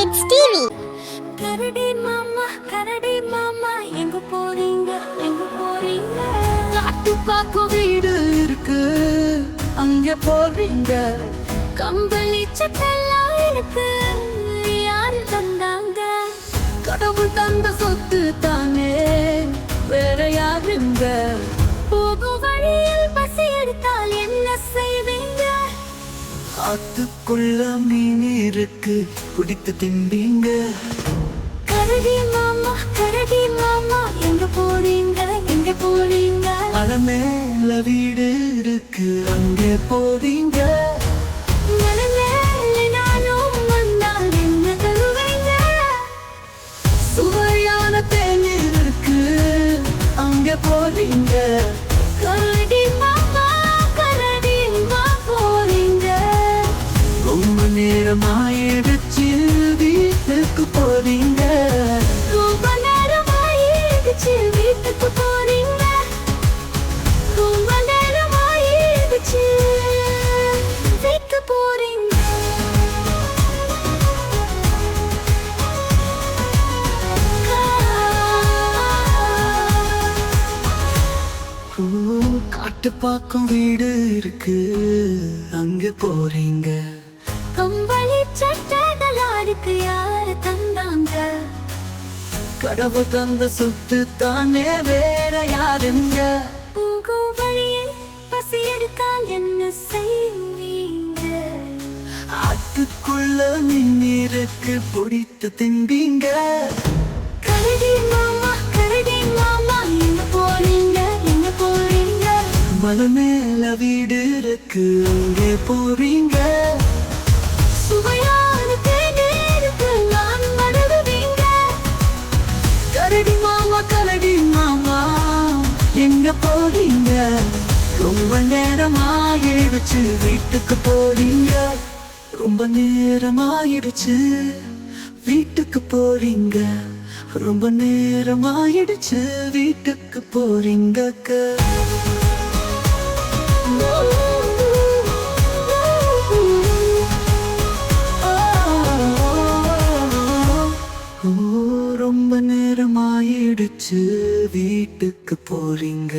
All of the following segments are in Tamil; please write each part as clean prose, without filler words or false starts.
Kids TV. கரடி மாமா எங்க போறீங்க காட்டுப்பாக்கு வீடு இருக்கு அங்க போறீங்க கம்பளி சட்டெல்லாம் இருக்கு யாரு தந்தாங்க கடவுள் தந்த சொத்து தானே வேற யாருங்க போகும் வழியில் பசி எடுத்தால் என்ன செய்வீங்க ஆத்துக்குள்ள மீன் இருக்கு பிடித்து தின்பீங்க கரடி மாமா எங்க போறீங்க மலை மேல வீடு இருக்கு அங்கே போறீங்க மலை மேல நானும் வந்தால் என்ன தருவீங்க சுவையான தேநீர் இருக்கு அங்கே போறீங்க கரடி மாமா போறீங்க ரொம்ப நேரமாயிடுச்சு வீட்டுக்கு போறீங்க ரொம்ப நேரமாயிடுச்சு வீட்டுக்கு போறீங்க ரொம்ப நேரமாயிடுச்சு வீட்டுக்கு போறீங்க காட்டு பாக்கும் வீடு இருக்கு அங்க போறீங்க கம்பளி சட்டைகளா இருக்கு யாரு தந்தாங்க கடவுள் தந்த சொத்து தானே வேற யாருங்க உங்கள் வழியை பசி எடுத்தால் என்ன செய்வீங்க ஆத்துக்குள்ள நீருக்கு பிடித்து தின்பீங்க கரடி மாமா எங்க போறீங்க மலை மேல வீடு இருக்கு அங்கே போறீங்க சுவையான தேநீருக்கு நான் மடங்குவீங்க கரடி மாமா எங்க போறீங்க ரொம்ப நேரமாயிடுச்சு வீட்டுக்கு போறீங்க ரொம்ப நேரமாயிடுச்சு வீட்டுக்கு போறீங்க ரொம்ப நேரமாயிடுச்சு வீட்டுக்கு போறீங்க ரொம்ப நேரமாயிடுச்சு வீட்டுக்கு போறீங்க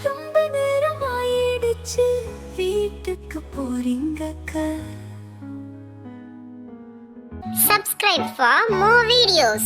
ரொம்ப நேரமாயிடுச்சு வீட்டுக்கு போறீங்க Subscribe for more videos.